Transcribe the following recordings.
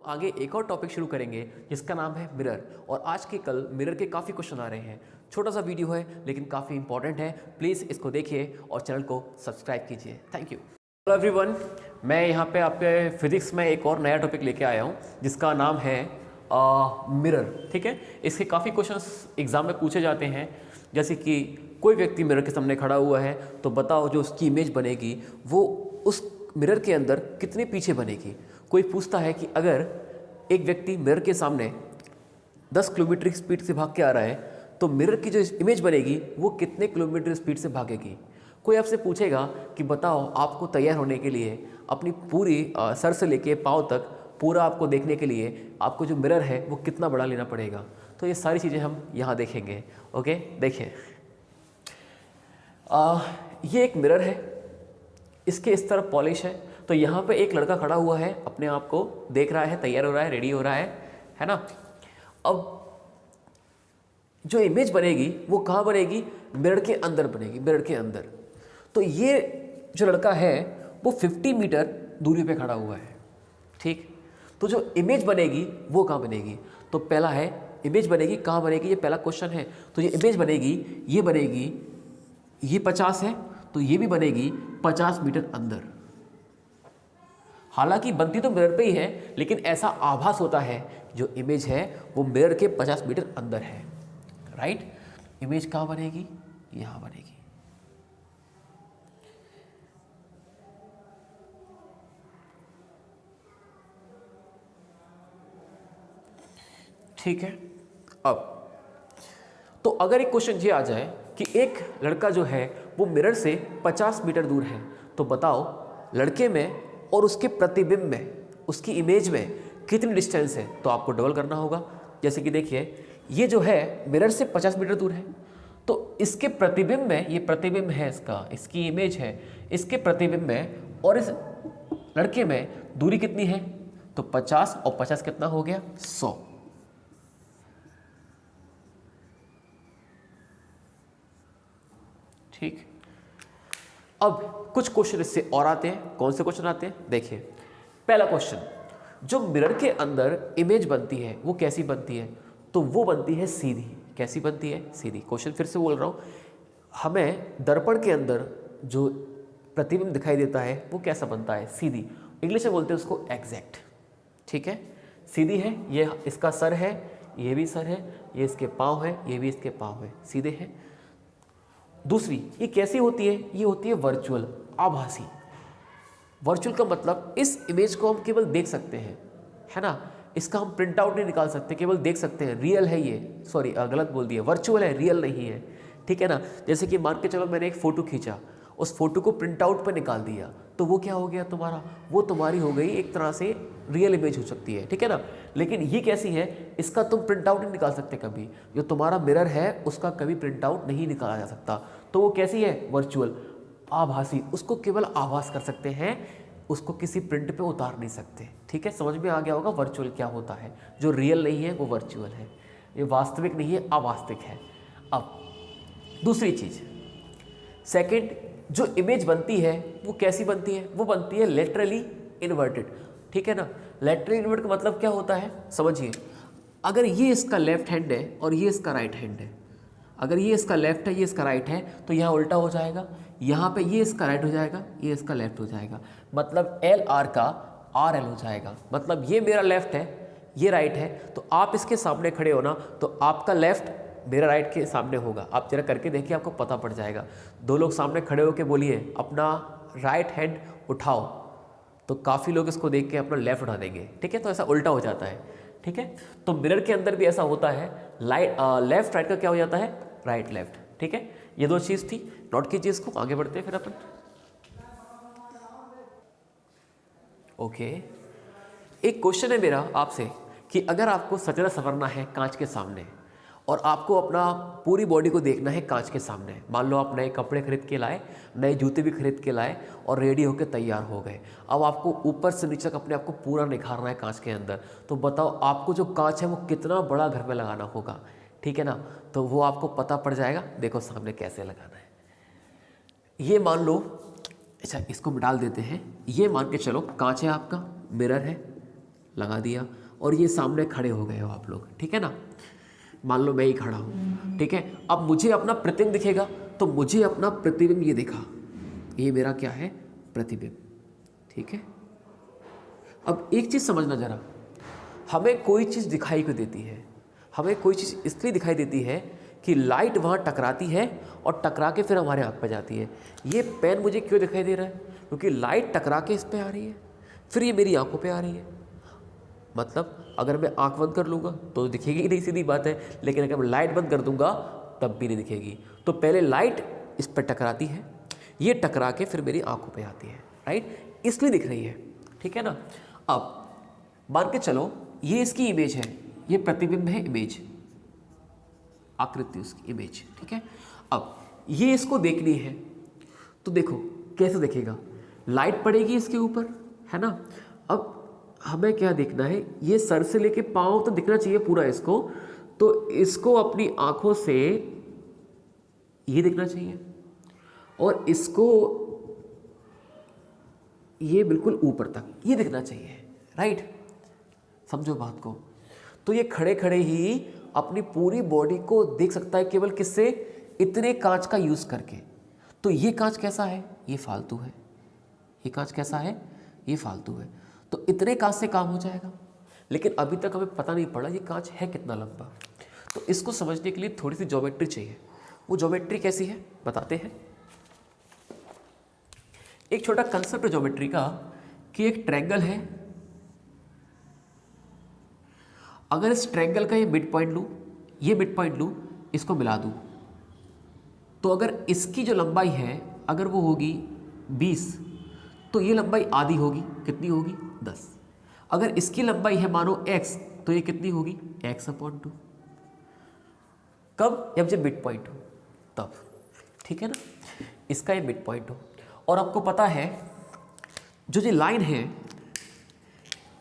आगे एक और टॉपिक शुरू करेंगे जिसका नाम है मिरर। और आज के कल मिरर के काफ़ी क्वेश्चन आ रहे हैं। छोटा सा वीडियो है लेकिन काफ़ी इंपॉर्टेंट है, प्लीज़ इसको देखिए और चैनल को सब्सक्राइब कीजिए। Thank you. हेलो एवरीवन, मैं यहाँ पे आपके फिजिक्स में एक और नया टॉपिक लेके आया हूँ जिसका नाम है मिरर। ठीक है, इसके काफ़ी क्वेश्चंस एग्जाम में पूछे जाते हैं, जैसे कि कोई व्यक्ति मिरर के सामने खड़ा हुआ है तो बताओ जो उसकी इमेज बनेगी वो उस मिरर के अंदर कितने पीछे बनेगी। कोई पूछता है कि अगर एक व्यक्ति मिरर के सामने 10 किलोमीटर की स्पीड से भाग के आ रहा है तो मिरर की जो इमेज बनेगी वो कितने किलोमीटर स्पीड से भागेगी। कोई आपसे पूछेगा कि बताओ आपको तैयार होने के लिए अपनी पूरी सर से लेके पाँव तक पूरा आपको देखने के लिए आपको जो मिरर है वो कितना बड़ा लेना पड़ेगा। तो ये सारी चीज़ें हम यहाँ देखेंगे। ओके, देखिए ये एक मिरर है, इसके इस तरफ पॉलिश है। तो यहाँ पे एक लड़का खड़ा हुआ है, अपने आप को देख रहा है, तैयार हो रहा है, रेडी हो रहा है ना। अब जो इमेज बनेगी वो कहाँ बनेगी? मिरर के अंदर बनेगी, मिरर के अंदर। तो ये जो लड़का है वो 50 मीटर दूरी पे खड़ा हुआ है, ठीक। तो जो इमेज बनेगी वो कहाँ बनेगी? तो पहला है इमेज बनेगी कहाँ बनेगी, ये पहला क्वेश्चन है। तो ये इमेज बनेगी, ये 50 है तो ये भी बनेगी 50 मीटर अंदर। हालांकि बनती तो मिरर पे ही है, लेकिन ऐसा आभास होता है जो इमेज है वो मिरर के 50 मीटर अंदर है, राइट। इमेज कहाँ बनेगी? यहाँ बनेगी। ठीक है। अब तो अगर एक क्वेश्चन ये आ जाए कि एक लड़का जो है वो मिरर से 50 मीटर दूर है, तो बताओ लड़के में और उसके प्रतिबिंब में, उसकी इमेज में कितनी डिस्टेंस है। तो आपको डबल करना होगा। जैसे कि देखिए ये जो है मिरर से 50 मीटर दूर है, तो इसके प्रतिबिंब में, ये प्रतिबिंब है इसका, इसकी इमेज है, इसके प्रतिबिंब में और इस लड़के में दूरी कितनी है? तो 50 और 50 कितना हो गया? 100। ठीक। अब कुछ क्वेश्चन इससे और आते हैं। कौन से क्वेश्चन आते हैं? देखिए पहला क्वेश्चन, जो मिरर के अंदर इमेज बनती है वो कैसी बनती है? तो वो बनती है सीधी। कैसी बनती है? सीधी। क्वेश्चन फिर से बोल रहा हूँ, हमें दर्पण के अंदर जो प्रतिबिंब दिखाई देता है वो कैसा बनता है? सीधी। इंग्लिश में बोलते हैं उसको एग्जैक्ट। ठीक है, सीधी है। ये इसका सर है, ये भी सर है, ये इसके पाँव है, ये भी इसके पाँव है, सीधे हैं। दूसरी, ये कैसी होती है? ये होती है वर्चुअल, आभासी। वर्चुअल का मतलब इस इमेज को हम केवल देख सकते हैं, है ना, इसका हम प्रिंट आउट नहीं निकाल सकते, केवल देख सकते हैं। रियल है ये, सॉरी गलत बोल दिया, वर्चुअल है, रियल नहीं है। ठीक है ना। जैसे कि मान के चलो मैंने एक फ़ोटो खींचा, उस फोटो को प्रिंट आउट पर निकाल दिया, तो वो क्या हो गया तुम्हारा? वो तुम्हारी हो गई एक तरह से रियल इमेज हो सकती है, ठीक है ना। लेकिन ये कैसी है? इसका तुम प्रिंट आउट नहीं निकाल सकते कभी। जो तुम्हारा मिरर है उसका कभी प्रिंट आउट नहीं निकाला जा सकता। तो वो कैसी है? वर्चुअल, आभासी। उसको केवल आभास कर सकते हैं, उसको किसी प्रिंट पे उतार नहीं सकते। ठीक है, समझ में आ गया होगा वर्चुअल क्या होता है। जो रियल नहीं है वो वर्चुअल है, ये वास्तविक नहीं है, अवास्तविक है। अब दूसरी चीज़, सेकंड, जो इमेज बनती है वो कैसी बनती है? वो बनती है लेटरली इन्वर्टेड। ठीक है ना। लेटरली इन्वर्ट का मतलब क्या होता है? समझिए, अगर ये इसका लेफ्ट हैंड है और ये इसका राइट हैंड है, अगर ये इसका लेफ्ट है, ये इसका राइट है, तो यहाँ उल्टा हो जाएगा। यहाँ पे ये इसका राइट हो जाएगा, ये इसका लेफ्ट हो जाएगा। मतलब एल आर का आर एल हो जाएगा। मतलब ये मेरा लेफ्ट है, ये राइट है, तो आप इसके सामने खड़े हो ना, तो आपका लेफ्ट मेरा राइट के सामने होगा। आप जरा करके देखिए, आपको पता पड़ जाएगा। दो लोग सामने खड़े होकर बोलिए अपना राइट हैंड उठाओ, तो काफ़ी लोग इसको देख के अपना लेफ्ट उठा देंगे। ठीक है, तो ऐसा उल्टा हो जाता है। ठीक है, तो मिरर के अंदर भी ऐसा होता है, लेफ्ट राइट का क्या हो जाता है? Right left. ठीक है, ये दो चीज़ थी, नोट कीजिए इसको। आगे बढ़ते हैं फिर अपन। ओके, एक क्वेश्चन है मेरा आपसे कि अगर आपको सजना संवरना है कांच के सामने और आपको अपना पूरी बॉडी को देखना है कांच के सामने, मान लो आप नए कपड़े खरीद के लाए, नए जूते भी खरीद के लाए और रेडी होकर तैयार हो गए। अब आपको ऊपर से नीचे तक अपने आप को पूरा निखारना है कांच के अंदर। तो बताओ आपको जो कांच है वो कितना बड़ा घर में लगाना होगा? ठीक है ना, तो वो आपको पता पड़ जाएगा। देखो सामने कैसे लगाना है। ये मान लो, अच्छा इसको डाल देते हैं। ये मान के चलो कांच है आपका, मिरर है, लगा दिया और ये सामने खड़े हो गए हो आप लोग, ठीक है ना। मान लो मैं ही खड़ा हूँ, ठीक है। अब मुझे अपना प्रतिबिंब दिखेगा, तो मुझे अपना प्रतिबिंब ये दिखा, ये मेरा क्या है, प्रतिबिंब, ठीक है। अब एक चीज़ समझना जरा, हमें कोई चीज़ दिखाई क्यों देती है? हमें कोई चीज़ इसलिए दिखाई देती है कि लाइट वहाँ टकराती है और टकरा के फिर हमारे आँख पे जाती है। ये पेन मुझे क्यों दिखाई दे रहा है? क्योंकि लाइट टकरा के इस पे आ रही है, फिर ये मेरी आंखों पे आ रही है। मतलब अगर मैं आंख बंद कर लूँगा तो दिखेगी नहीं, सीधी बात है। लेकिन अगर मैं लाइट बंद कर दूंगा तब भी नहीं दिखेगी। तो पहले लाइट इस पर टकराती है, ये टकरा के फिर मेरी आंखों पे आती है, राइट, इसलिए दिख रही है, ठीक है ना। अब मान के चलो ये इसकी इमेज है, ये प्रतिबिंब है, इमेज, आकृति उसकी, इमेज, ठीक है। अब ये इसको देखनी है तो देखो कैसे देखेगा, लाइट पड़ेगी इसके ऊपर, है ना। अब हमें क्या देखना है, ये सर से लेके पाँव तो दिखना चाहिए पूरा इसको, तो इसको अपनी आंखों से ये दिखना चाहिए और इसको ये बिल्कुल ऊपर तक ये दिखना चाहिए, राइट। समझो बात को। तो ये खड़े खड़े ही अपनी पूरी बॉडी को देख सकता है केवल किससे, इतने कांच का यूज करके। तो ये कांच कैसा है, ये फालतू है। ये कांच कैसा है, ये फालतू है। तो इतने कांच से काम हो जाएगा। लेकिन अभी तक हमें पता नहीं पड़ा ये कांच है कितना लंबा। तो इसको समझने के लिए थोड़ी सी ज्योमेट्री चाहिए। वो ज्योमेट्री कैसी है बताते हैं। एक छोटा कंसेप्ट है ज्योमेट्री का कि एक ट्रायंगल है, अगर इस ट्रायंगल का ये मिड पॉइंट लूँ, ये मिड पॉइंट लूँ, इसको मिला दूँ, तो अगर इसकी जो लंबाई है अगर वो होगी 20, तो ये लंबाई आधी होगी, कितनी होगी 10। अगर इसकी लंबाई है मानो x, तो ये कितनी होगी x/2। कब, जब मिड पॉइंट हो तब, ठीक है ना। इसका ये मिड पॉइंट हो और आपको पता है जो ये लाइन है,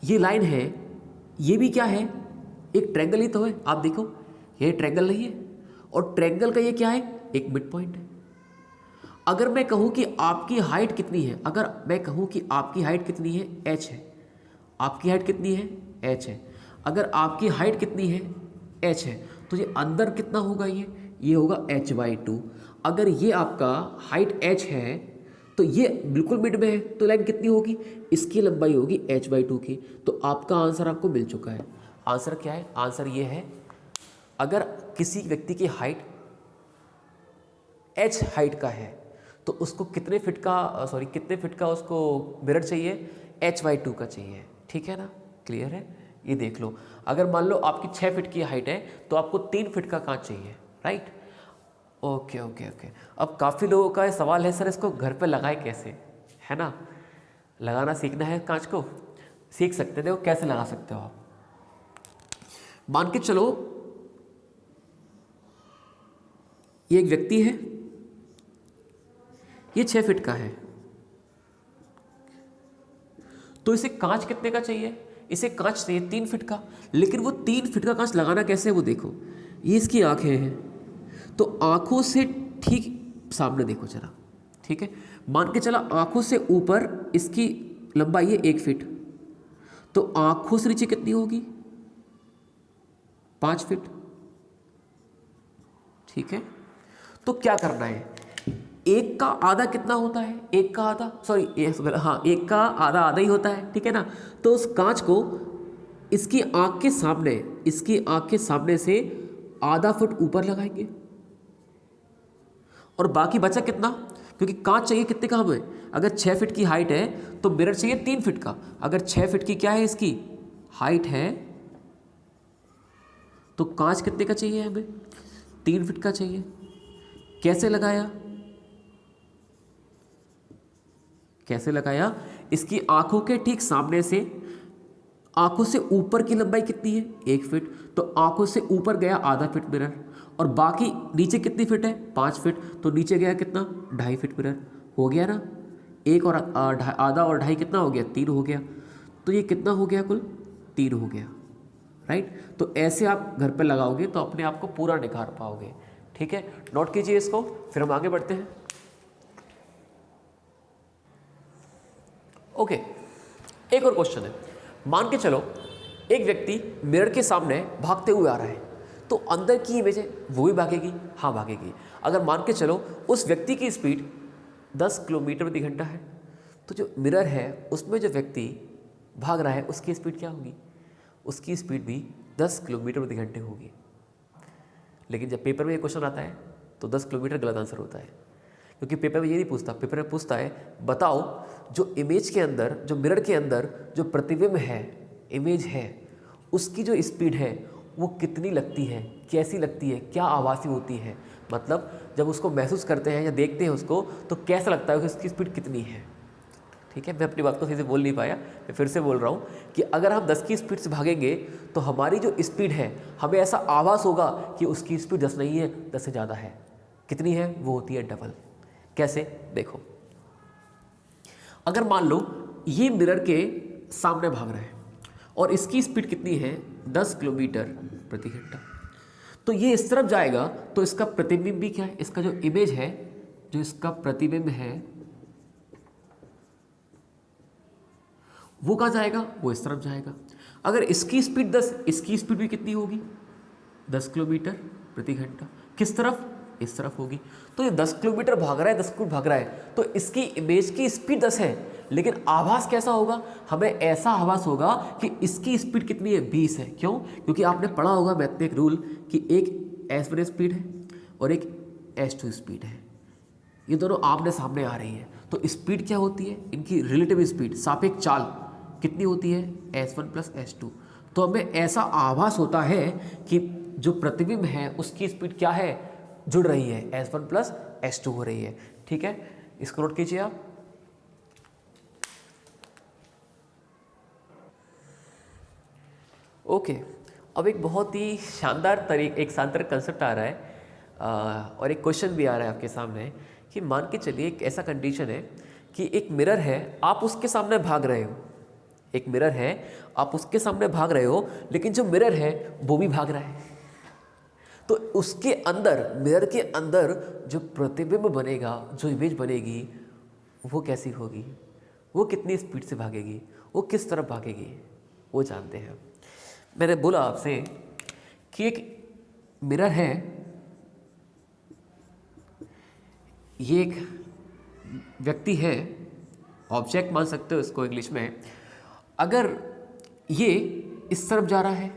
ये लाइन है, ये भी क्या है, एक ट्रायंगल ही तो है। आप देखो ये ट्रायंगल नहीं है और ट्रायंगल का ये क्या है, एक मिड पॉइंट है। अगर मैं कहूँ कि आपकी हाइट कितनी है, अगर मैं कहूँ कि आपकी हाइट कितनी है, h है। आपकी हाइट कितनी है, h है। अगर आपकी हाइट कितनी है, h है, तो ये अंदर कितना होगा, ये होगा h/2। अगर ये आपका हाइट h है तो ये बिल्कुल मिड में है, तो लाइन कितनी होगी, इसकी लंबाई होगी h/2 की। तो आपका आंसर आपको मिल चुका है। आंसर क्या है, आंसर ये है, अगर किसी व्यक्ति की हाइट h हाइट का है तो उसको कितने फिट का उसको मिरर चाहिए, h/2 का चाहिए, ठीक है ना। क्लियर है, ये देख लो। अगर मान लो आपकी 6 फीट की हाइट है तो आपको 3 फीट का कांच चाहिए, राइट। ओके। अब काफ़ी लोगों का ये सवाल है, सर इसको घर पे लगाए कैसे, है ना। लगाना सीखना है कांच को, सीख सकते हो। देखो कैसे लगा सकते हो आप। मान के चलो ये एक व्यक्ति है, ये 6 फीट का है, तो इसे कांच कितने का चाहिए, इसे कांच चाहिए 3 फीट का। लेकिन वो 3 फीट का कांच लगाना कैसे है, वो देखो, ये इसकी आंखें हैं, तो आंखों से ठीक सामने देखो जरा, ठीक है। मान के चला आंखों से ऊपर इसकी लंबाई है 1 फीट, तो आंखों से नीचे कितनी होगी, 5 फीट, ठीक है। तो क्या करना है, एक का आधा कितना होता है, एक का आधा, एक का आधा ही होता है, ठीक है ना। तो उस कांच को इसकी आंख के सामने से आधा फुट ऊपर लगाएंगे और बाकी बचा कितना, क्योंकि कांच चाहिए कितने का हमें, अगर 6 फीट की हाइट है तो मिरर चाहिए 3 फीट का। अगर 6 फीट की क्या है इसकी हाइट है तो कांच कितने का चाहिए हमें, 3 फीट का चाहिए। कैसे लगाया, इसकी आंखों के ठीक सामने से, आंखों से ऊपर की लंबाई कितनी है 1 फीट, तो आंखों से ऊपर गया आधा फीट मिरर, और बाकी नीचे कितनी फीट है 5 फीट, तो नीचे गया कितना 2.5 फीट मिरर। हो गया ना, एक और आधा और 2.5 कितना हो गया, 3 हो गया। तो ये कितना हो गया, कुल 3 हो गया, राइट। तो ऐसे आप घर पे लगाओगे तो अपने आप को पूरा निखार पाओगे, ठीक है। नोट कीजिए इसको, फिर हम आगे बढ़ते हैं। ओके, एक और क्वेश्चन है। मान के चलो एक व्यक्ति मिरर के सामने भागते हुए आ रहा है, तो अंदर की इमेज है वो भी भागेगी, हाँ भागेगी। अगर मान के चलो उस व्यक्ति की स्पीड 10 किलोमीटर प्रति घंटा है, तो जो मिरर है उसमें जो व्यक्ति भाग रहा है उसकी स्पीड क्या होगी? उसकी स्पीड भी 10 किलोमीटर प्रति घंटे होगी। लेकिन जब पेपर में ये क्वेश्चन आता है तो 10 किलोमीटर गलत आंसर होता है, क्योंकि पेपर में ये नहीं पूछता। पेपर में पूछता है बताओ जो इमेज के अंदर, जो मिरर के अंदर जो प्रतिबिंब है, इमेज है, उसकी जो स्पीड है वो कितनी लगती है, कैसी लगती है, क्या आभासी होती है। मतलब जब उसको महसूस करते हैं या देखते हैं उसको तो कैसा लगता है कि उसकी स्पीड कितनी है। ठीक है, मैं अपनी बात को सही से बोल नहीं पाया, मैं फिर से बोल रहा हूँ कि अगर हम 10 की स्पीड से भागेंगे तो हमारी जो स्पीड है हमें ऐसा आभास होगा कि उसकी स्पीड 10 नहीं है, 10 से ज़्यादा है। कितनी है? वो होती है डबल। कैसे? देखो, अगर मान लो ये मिरर के सामने भाग रहा है और इसकी स्पीड कितनी है? 10 किलोमीटर प्रति घंटा। तो ये इस तरफ जाएगा तो इसका प्रतिबिंब भी क्या है? इसका जो इमेज है, जो इसका प्रतिबिंब है वो कहाँ जाएगा? वो इस तरफ जाएगा। अगर इसकी स्पीड 10, इसकी स्पीड भी कितनी होगी? 10 किलोमीटर प्रति घंटा। किस तरफ? इस तरफ होगी। तो ये 10 किलोमीटर भाग रहा है, 10 किलोमीटर भाग रहा है, तो इसकी इमेज की स्पीड 10 है, लेकिन आभास कैसा होगा? हमें ऐसा आभास होगा कि इसकी स्पीड कितनी है? 20 है। क्यों? क्योंकि आपने पढ़ा होगा मैथ में एक रूल कि एक S1 स्पीड है और एक S2 स्पीड है, ये दोनों आमने सामने आ रही है। तो स्पीड क्या होती है? इनकी रिलेटिव स्पीड, सापेक्ष चाल कितनी होती है? S1 plus S2। तो हमें ऐसा आभास होता है कि जो प्रतिबिंब है उसकी स्पीड क्या है? जुड़ रही है, S1 प्लस S2 हो रही है। ठीक है, इसको नोट कीजिए आप। ओके, अब एक बहुत ही शानदार एक शानदार कंसेप्ट आ रहा है और एक क्वेश्चन भी आ रहा है आपके सामने कि मान के चलिए एक ऐसा कंडीशन है कि एक मिरर है, आप उसके सामने भाग रहे हो। एक मिरर है, आप उसके सामने भाग रहे हो, लेकिन जो मिरर है वो भी भाग रहा है। तो उसके अंदर, मिरर के अंदर जो प्रतिबिंब बनेगा, जो इमेज बनेगी, वो कैसी होगी? वो कितनी स्पीड से भागेगी? वो किस तरफ भागेगी? वो जानते हैं। मैंने बोला आपसे कि एक मिरर है, ये एक व्यक्ति है, ऑब्जेक्ट मान सकते हो इसको इंग्लिश में। अगर ये इस तरफ जा रहा है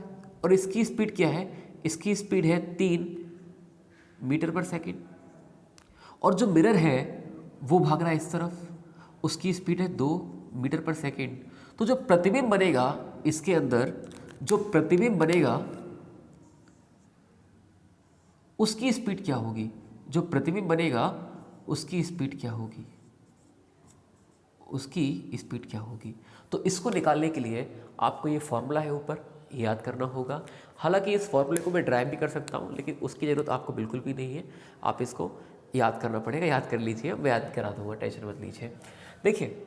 और इसकी स्पीड क्या है? इसकी स्पीड है 3 मीटर पर सेकंड, और जो मिरर है वो भाग रहा है इस तरफ, उसकी स्पीड है 2 मीटर पर सेकंड। तो जो प्रतिबिंब बनेगा इसके अंदर, जो प्रतिबिंब बनेगा उसकी स्पीड क्या होगी? जो प्रतिबिंब बनेगा उसकी स्पीड क्या होगी? उसकी स्पीड क्या होगी? तो इसको निकालने के लिए आपको ये फॉर्मूला है ऊपर, याद करना होगा। हालांकि इस फॉर्मूले को मैं ड्राइव भी कर सकता हूँ, लेकिन उसकी ज़रूरत आपको बिल्कुल भी नहीं है। आप इसको याद करना पड़ेगा, याद कर लीजिए, मैं याद करा दूँगा, टेंशन मत लीजिए। देखिए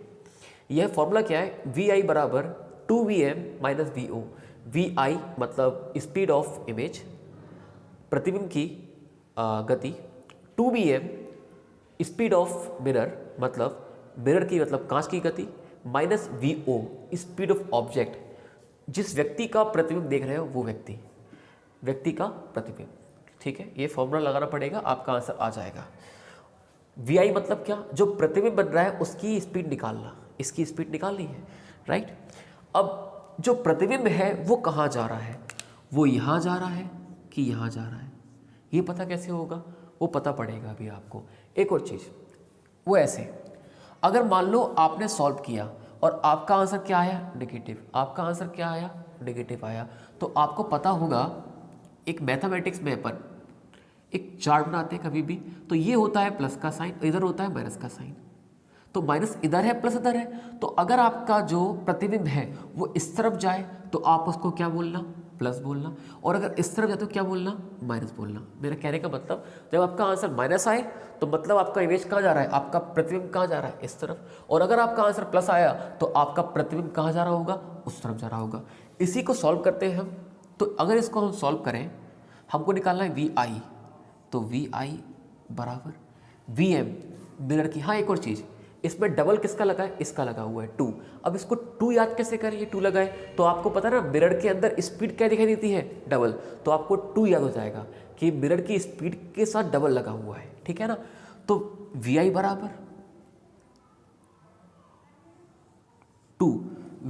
यह फॉर्मूला क्या है? VI बराबर 2VM माइनस VO। VI मतलब स्पीड ऑफ इमेज, प्रतिबिंब की गति, 2VM स्पीड ऑफ मिरर मतलब मिरर की मतलब कांच की गति, minus VO speed of object, जिस व्यक्ति का प्रतिबिंब देख रहे हो वो व्यक्ति का प्रतिबिंब। ठीक है, ये फॉर्मूला लगाना पड़ेगा, आपका आंसर आ जाएगा। VI मतलब क्या? जो प्रतिबिंब बन रहा है उसकी स्पीड निकालना, इसकी स्पीड निकालनी है, राइट। अब जो प्रतिबिंब है वो कहाँ जा रहा है? वो यहाँ जा रहा है कि यहाँ जा रहा है? ये पता कैसे होगा? वो पता पड़ेगा अभी आपको। एक और चीज़, वो ऐसे, अगर मान लो आपने सॉल्व किया और आपका आंसर क्या आया? नेगेटिव। आपका आंसर क्या आया? नेगेटिव आया। तो आपको पता होगा, एक मैथमेटिक्स में अपन एक चार्ट बनाते हैं कभी भी, तो ये होता है प्लस का साइन, इधर होता है माइनस का साइन। तो माइनस इधर है, प्लस इधर है। तो अगर आपका जो प्रतिबिंब है वो इस तरफ जाए तो आप उसको क्या बोलना? प्लस बोलना। और अगर इस तरफ जाए तो क्या बोलना? माइनस बोलना। मेरा कहने का मतलब, जब आपका आंसर माइनस आए तो मतलब आपका इमेज कहाँ जा रहा है? आपका प्रतिबिंब कहाँ जा रहा है? इस तरफ। और अगर आपका आंसर प्लस आया तो आपका प्रतिबिंब कहाँ जा रहा होगा? उस तरफ जा रहा होगा। इसी को सॉल्व करते हैं हम। तो अगर इसको हम सॉल्व करें, हमको निकालना है VI, तो VI बराबर VM मिरर की। हाँ, एक और चीज़, इसमें डबल किसका लगा है, इसका लगा हुआ है 2। अब इसको 2 याद कैसे करें, ये 2 लगाए तो आपको पता है ना मिरर के अंदर स्पीड क्या दिखाई देती है, डबल, तो आपको 2 याद हो जाएगा कि मिरर की स्पीड के साथ डबल लगा हुआ है, ठीक है ना। तो vi बराबर 2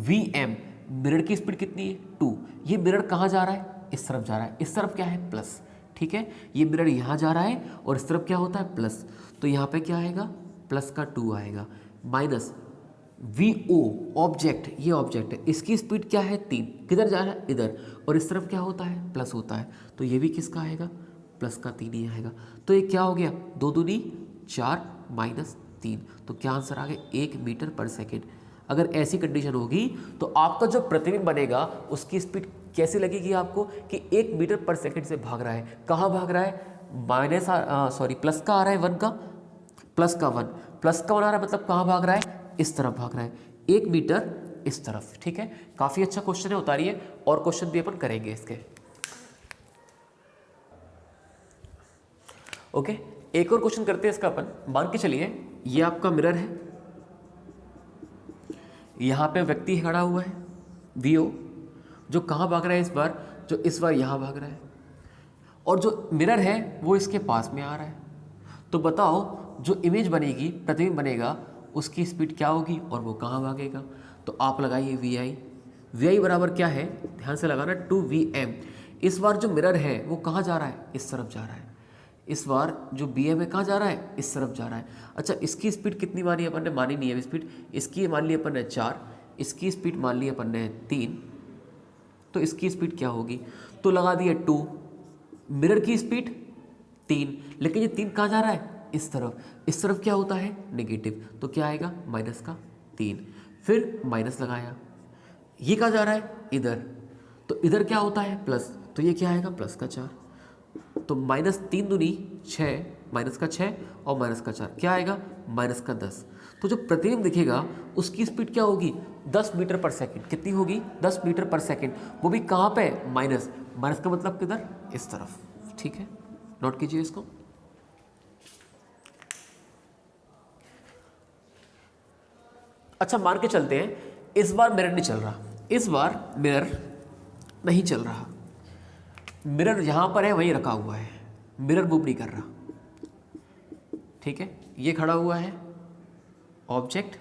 vm, मिरर की स्पीड कितनी है 2, ये मिरर कहाँ जा रहा है, इस तरफ जा रहा है, इस तरफ क्या है प्लस, ठीक है, ये मिरर यहाँ जा रहा है और इस तरफ क्या होता है प्लस, तो यहाँ पे क्या आएगा प्लस का 2 आएगा, माइनस vo ऑब्जेक्ट, ये ऑब्जेक्ट है, इसकी स्पीड क्या है 3, किधर जा रहा है इधर, और इस तरफ क्या होता है प्लस होता है, तो ये भी किसका आएगा प्लस का 3 ही आएगा। तो ये क्या हो गया 2 दूनी 4 माइनस 3, तो क्या आंसर आ गया 1 मीटर पर सेकेंड। अगर ऐसी कंडीशन होगी तो आपका जो प्रतिबिंब बनेगा उसकी स्पीड कैसे लगेगी आपको कि 1 मीटर पर सेकेंड से भाग रहा है, कहाँ भाग रहा है, माइनस प्लस का आ रहा है 1 का, प्लस का 1 आ रहा है, मतलब कहाँ भाग रहा है, इस तरफ भाग रहा है, 1 मीटर इस तरफ, ठीक है। काफ़ी अच्छा क्वेश्चन है, उतारिए और क्वेश्चन भी अपन करेंगे इसके। ओके, एक और क्वेश्चन करते हैं इसका अपन। मान के चलिए ये आपका मिरर है, यहाँ पे व्यक्ति खड़ा हुआ है vo, जो कहाँ भाग रहा है इस बार, जो इस बार यहाँ भाग रहा है, और जो मिरर है वो इसके पास में आ रहा है। तो बताओ जो इमेज बनेगी, प्रतिबिंब बनेगा, उसकी स्पीड क्या होगी और वो कहाँ भागेगा। तो आप लगाइए vi बराबर क्या है, ध्यान से लगाना 2vm। इस बार जो मिरर है वो कहाँ जा रहा है, इस तरफ जा रहा है, इस बार जो bm है कहाँ जा रहा है, इस तरफ जा रहा है। अच्छा, इसकी स्पीड कितनी मानी अपन ने, मानी नहीं है स्पीड, इसकी मान ली अपन ने 4, इसकी स्पीड मान ली अपन ने 3, तो इसकी स्पीड क्या होगी, तो लगा दिए 2, मिरर की स्पीड 3, लेकिन ये 3 कहाँ जा रहा है, इस तरफ क्या होता है नेगेटिव, तो क्या आएगा माइनस का 3, फिर माइनस लगाया, ये कहाँ जा रहा है इधर, तो इधर क्या होता है प्लस, तो ये क्या आएगा प्लस का 4, तो माइनस 3 दूनी 6, माइनस का 6 और माइनस का 4 क्या आएगा माइनस का 10। तो जो प्रतिबिंब दिखेगा उसकी स्पीड क्या होगी 10 मीटर पर सेकंड, कितनी होगी 10 मीटर पर सेकंड, वो भी कहाँ पे माइनस का मतलब किधर, इस तरफ, ठीक है, नोट कीजिए इसको। अच्छा, मान के चलते हैं इस बार मिरर नहीं चल रहा, इस बार मिरर नहीं चल रहा, मिरर यहाँ पर है वहीं रखा हुआ है, मिरर मूव नहीं कर रहा, ठीक है, ये खड़ा हुआ है ऑब्जेक्ट,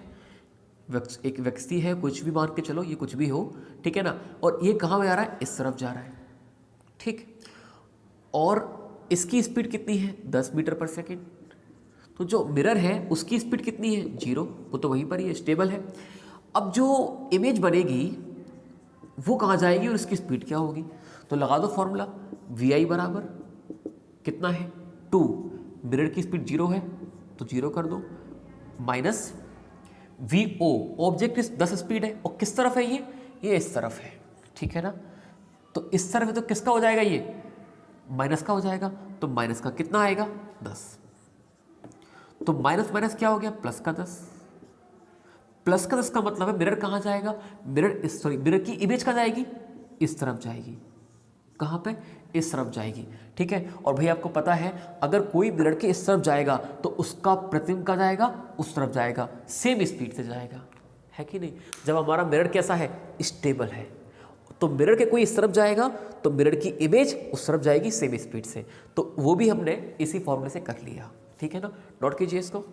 एक व्यक्ति है, कुछ भी मान के चलो, ये कुछ भी हो, ठीक है ना, और ये कहाँ जा रहा है, इस तरफ जा रहा है, ठीक, और इसकी स्पीड कितनी है 10 मीटर पर सेकेंड। तो जो मिरर है उसकी स्पीड कितनी है 0, वो तो वहीं पर ही स्टेबल है। अब जो इमेज बनेगी वो कहाँ जाएगी और इसकी स्पीड क्या होगी, तो लगा दो फॉर्मूला, vi बराबर कितना है 2, मिरर की स्पीड 0 है तो 0 कर दो, माइनस vo, ऑब्जेक्ट इस 10 स्पीड है और किस तरफ है ये इस तरफ है, ठीक है ना, तो इस तरफ है तो किसका हो जाएगा, ये माइनस का हो जाएगा, तो माइनस का कितना आएगा 10, तो माइनस माइनस क्या हो गया प्लस का 10, प्लस का 10 का मतलब है मिरर कहाँ जाएगा, मिरर की इमेज कहाँ जाएगी, इस तरफ जाएगी, कहाँ पे, इस तरफ जाएगी, ठीक है। और भाई आपको पता है अगर कोई मिरर के इस तरफ जाएगा तो उसका प्रतिबिंब कहाँ जाएगा, उस तरफ जाएगा, सेम स्पीड से जाएगा, है कि नहीं। जब हमारा मिरर कैसा है, स्टेबल है, तो मिरर के कोई इस तरफ जाएगा तो मिरर की इमेज उस तरफ जाएगी सेम स्पीड से, तो वो भी हमने इसी फॉर्मूले से कर लिया, ठीक है ना, नोट कीजिए इसको।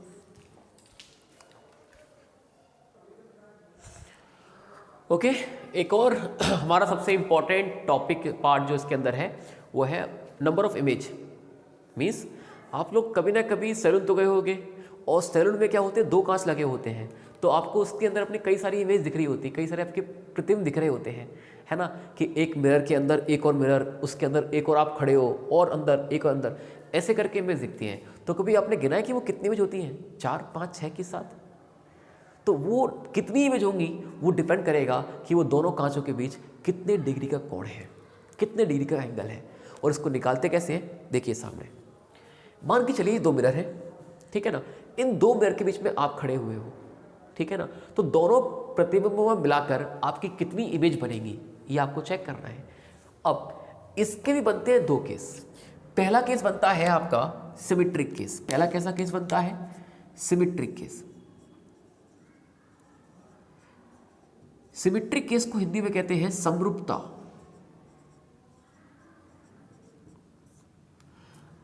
ओके, एक और हमारा सबसे इंपॉर्टेंट टॉपिक पार्ट जो इसके अंदर है वो है नंबर ऑफ इमेज। मीन्स आप लोग कभी ना कभी सैलून तो गए होंगे और सैलून में क्या होते हैं, 2 कांच लगे होते हैं, तो आपको उसके अंदर अपनी कई सारी इमेज दिख रही होती है, कई सारे आपके प्रतिबिंब दिख रहे होते हैं, है ना, कि एक मिरर के अंदर एक और मिरर, उसके अंदर एक और आप खड़े हो, और अंदर एक और अंदर, ऐसे करके इमेज दिखती हैं। तो कभी आपने गिना है कि वो कितनी इमेज होती हैं, 4, 5, 6 के साथ, तो वो कितनी इमेज होंगी वो डिपेंड करेगा कि वो दोनों कांचों के बीच कितने डिग्री का कोण है, कितने डिग्री का एंगल है, और इसको निकालते कैसे हैं, देखिए सामने मान के चलिए 2 मिरर है, ठीक है ना, इन 2 मिरर के बीच में आप खड़े हुए हो, ठीक है ना, तो दोनों प्रतिबिंबों में मिलाकर आपकी कितनी इमेज बनेगी ये आपको चेक करना है। अब इसके भी बनते हैं 2 केस। पहला केस बनता है आपका सिमेट्रिक केस। पहला कैसा केस बनता है, सिमेट्रिक केस। सिमेट्रिक केस को हिंदी में कहते हैं समरूपता।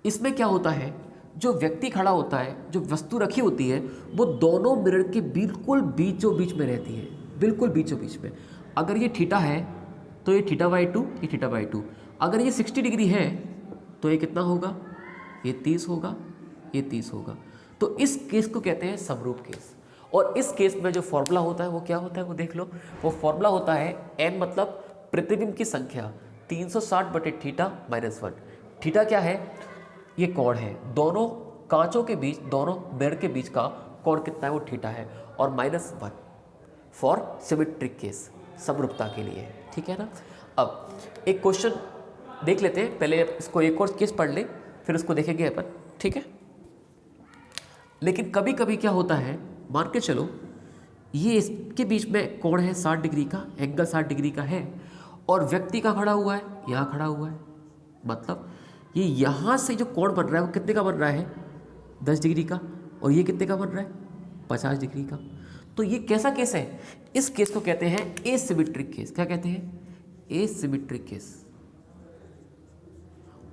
इसमें क्या होता है, जो व्यक्ति खड़ा होता है, जो वस्तु रखी होती है, वो दोनों मिरर के बिल्कुल बीचों बीच में रहती है, बिल्कुल बीचों बीच में। अगर ये थीटा है तो ये θ/2, ये θ/2। अगर ये 60 डिग्री है तो ये कितना होगा, ये 30 होगा, ये 30 होगा। तो इस केस को कहते हैं समरूप केस। और इस केस में जो फॉर्मूला होता है वो क्या होता है, वो देख लो। वो फॉर्मूला होता है n मतलब प्रतिबिंब की संख्या 360/θ-1। थीटा क्या है, ये कोण है, दोनों कांचों के बीच, दोनों मिरर के बीच का कोण कितना है, वो थीटा है। और -1 फॉर सिमेट्रिक केस, समरूपता के लिए, ठीक है ना। अब एक क्वेश्चन देख लेते हैं, पहले इसको एक और केस पढ़ लें, फिर उसको देखेंगे अपन, ठीक है। लेकिन कभी कभी क्या होता है, मान के चलो ये इसके बीच में कोण है 60 डिग्री का, एंगल 60 डिग्री का है, और व्यक्ति का खड़ा हुआ है, यहाँ खड़ा हुआ है, मतलब ये यहाँ से जो कोण बन रहा है वो कितने का बन रहा है, 10 डिग्री का, और ये कितने का बन रहा है, 50 डिग्री का। तो ये कैसा केस है, इस केस को कहते हैं एसिमेट्रिक केस। क्या कहते हैं, एसिमेट्रिक केस।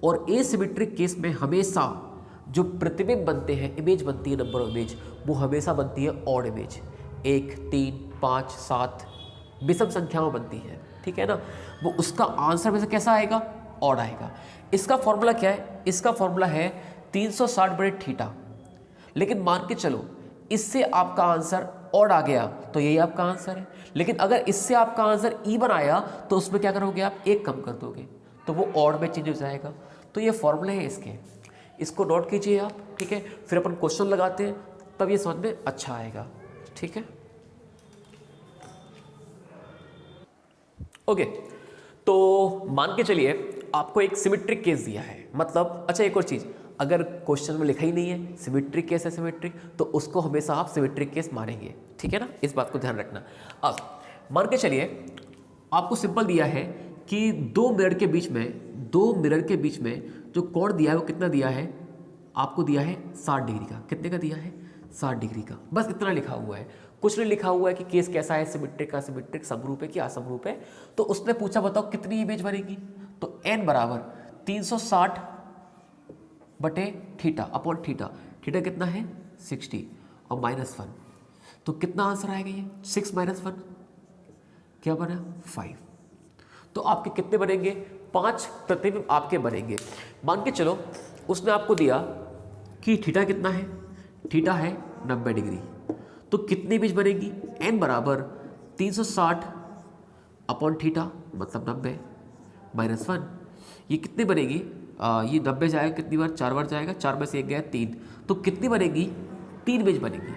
और एसिमेट्रिक केस में हमेशा जो प्रतिबिंब बनते हैं, इमेज बनती है, नंबर ऑफ इमेज, वो हमेशा बनती है ऑड इमेज, 1, 3, 5, 7 विषम संख्याओं बनती है, ठीक है ना। वो उसका आंसर में से कैसा आएगा, ऑड आएगा। इसका फॉर्मूला क्या है, इसका फॉर्मूला है 360/θ। लेकिन मान के चलो इससे आपका आंसर ऑड आ गया तो यही आपका आंसर है। लेकिन अगर इससे आपका आंसर इवन आया तो उसमें क्या करोगे आप, एक कम कर दोगे, तो वो ऑड में चेंज हो जाएगा। तो ये फॉर्मूले हैं इसके, इसको नोट कीजिए आप, ठीक है। फिर अपन क्वेश्चन लगाते हैं, तब ये समझ में अच्छा आएगा, ठीक है। ओके, तो मान के चलिए आपको एक सिमेट्रिक केस दिया है, मतलब अच्छा एक और चीज़, अगर क्वेश्चन में लिखा ही नहीं है सिमेट्रिक केस है सिमेट्रिक, तो उसको हमेशा आप सिमेट्रिक केस मानेंगे, ठीक है ना, इस बात को ध्यान रखना। अब मान के चलिए आपको सिंपल दिया है कि दो मिरर के बीच में जो कोण दिया है वो कितना दिया है, आपको दिया है 60 डिग्री का। कितने का दिया है, 60 डिग्री का, बस इतना लिखा हुआ है, कुछ नहीं लिखा हुआ है कि केस कैसा है, सिमेट्रिक का, सिमेट्रिक, समरूप है कि असमरूप है। तो उसने पूछा बताओ कितनी इमेज बनेगी, तो n बराबर 360/θ। थीटा कितना है, 60 और -1, तो कितना आंसर आएगा ये, 6 - 1 क्या बना, 5। तो आपके कितने बनेंगे, 5 प्रतिबिंब आपके बनेंगे। मान के चलो उसने आपको दिया कि थीटा कितना है, थीटा है 90 डिग्री, तो कितनी इमेज बनेगी, n बराबर 360/θ मतलब 90 -1, ये कितनी बनेगी, ये 90 जाएगा कितनी बार, 4 बार जाएगा, 4 में से 1 गया 3, तो कितनी बनेगी, 3 इमेज बनेगी।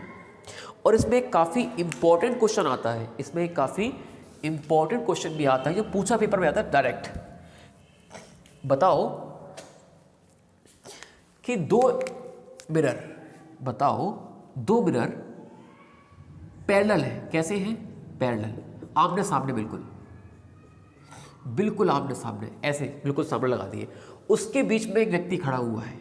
और इसमें एक काफ़ी इंपॉर्टेंट क्वेश्चन आता है, इसमें एक काफ़ी इंपॉर्टेंट क्वेश्चन भी आता है जो पूछा पेपर में आता है डायरेक्ट। बताओ कि दो मिरर पैरेलल है, कैसे हैं, पैरेलल, आमने सामने, बिल्कुल आमने सामने, ऐसे बिल्कुल सामने लगा दिए, उसके बीच में एक व्यक्ति खड़ा हुआ है।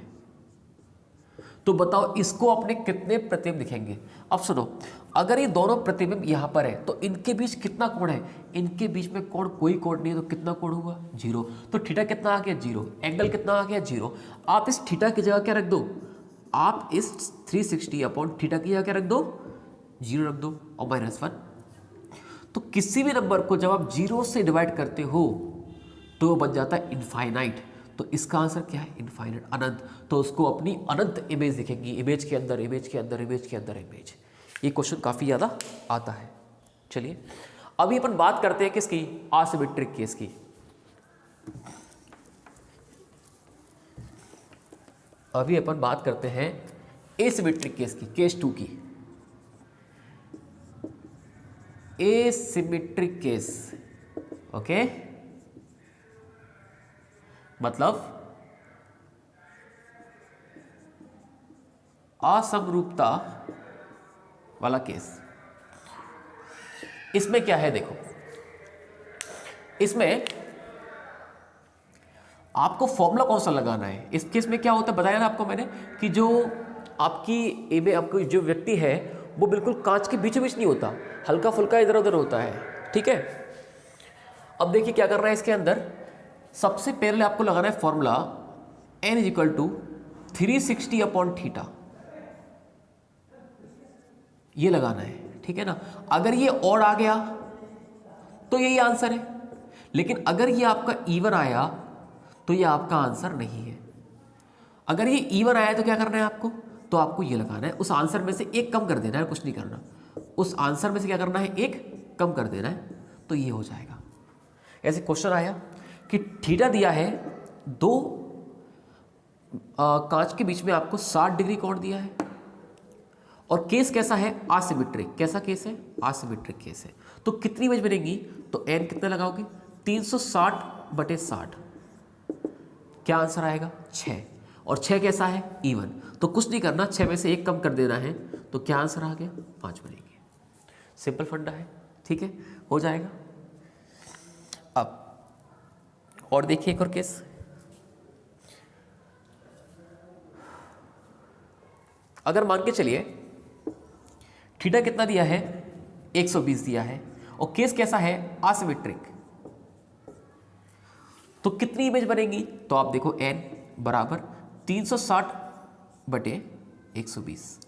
तो बताओ इसको अपने कितने प्रतिबिंब दिखेंगे। अब सुनो, अगर ये दोनों प्रतिबिंब यहां पर है तो इनके बीच कितना कोण है, इनके बीच में कोण, कोई कोण नहीं है, तो कितना कोण हुआ, 0। तो थीटा कितना आ गया, 0। एंगल कितना आ गया, 0। आप इस थीटा की जगह क्या रख दो, आप इस 360/θ की जगह क्या रख दो, 0 रख दो, और -1। तो किसी भी नंबर को जब आप 0 से डिवाइड करते हो तो वो बन जाता है इनफाइनाइट। तो इसका आंसर क्या है, इनफाइनाइट, अनंत। तो उसको अपनी अनंत इमेज दिखेंगी, इमेज के अंदर, इमेज के अंदर, इमेज के अंदर इमेज। ये क्वेश्चन काफ़ी ज़्यादा आता है। चलिए अभी अपन बात करते हैं किसकी, असिमेट्रिक केस की। अभी अपन बात करते हैं एसिमेट्रिक केस की, केस 2 की। एसिमेट्रिक केस, ओके, मतलब असमरूपता वाला केस। इसमें क्या है, देखो इसमें आपको फॉर्मूला कौन सा लगाना है। इस केस में क्या होता है, बताया ना आपको मैंने कि जो आपकी जो व्यक्ति है वो बिल्कुल कांच के बीचों बीच नहीं होता, हल्का फुल्का इधर उधर होता है, ठीक है। अब देखिए क्या करना है इसके अंदर, सबसे पहले आपको लगाना है formula n is equal to 360 upon theta, ये लगाना है, ठीक है ना। अगर ये ऑड आ गया तो यही आंसर है, लेकिन अगर ये आपका इवन आया तो ये आपका आंसर नहीं है। अगर ये इवन आया तो क्या करना है आपको, तो आपको ये लगाना है, उस आंसर में से एक कम कर देना है, कुछ नहीं करना, उस आंसर में से क्या करना है, एक कम कर देना है, तो ये हो जाएगा। ऐसे क्वेश्चन आया कि थीटा दिया है, दो कांच के बीच में आपको 60 डिग्री कोण दिया है, और केस कैसा है, आसिमेट्रिक। कैसा केस है, आसिमेट्रिक केस है। तो कितनी इमेज बनेगी, तो n कितना लगाओगे, 360/60, क्या आंसर आएगा, 6। और 6 कैसा है, इवन, तो कुछ नहीं करना, 6 में से एक कम कर देना है, तो क्या आंसर आ गया, 5 बनेंगे। सिंपल फंडा है, ठीक है, हो जाएगा। अब और देखिए एक और केस, अगर मान के चलिए थीटा कितना दिया है, 120 दिया है, और केस कैसा है, आसिमेट्रिक, तो कितनी इमेज बनेगी, तो आप देखो n बराबर 360/120,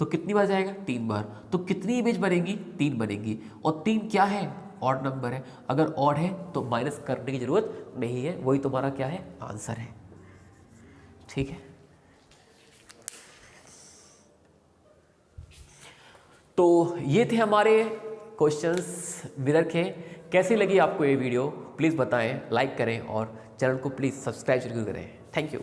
तो कितनी बार जाएगा, 3 बार, तो कितनी इमेज बनेगी, 3 बनेगी। और 3 क्या है, ऑड नंबर है, अगर ऑड है तो माइनस करने की जरूरत नहीं है, वही तुम्हारा क्या है, आंसर है, ठीक है। तो ये थे हमारे क्वेश्चंस मिरर के। कैसी लगी आपको ये वीडियो, प्लीज़ बताएं, लाइक करें और चैनल को प्लीज़ सब्सक्राइब जरूर करें। Thank you.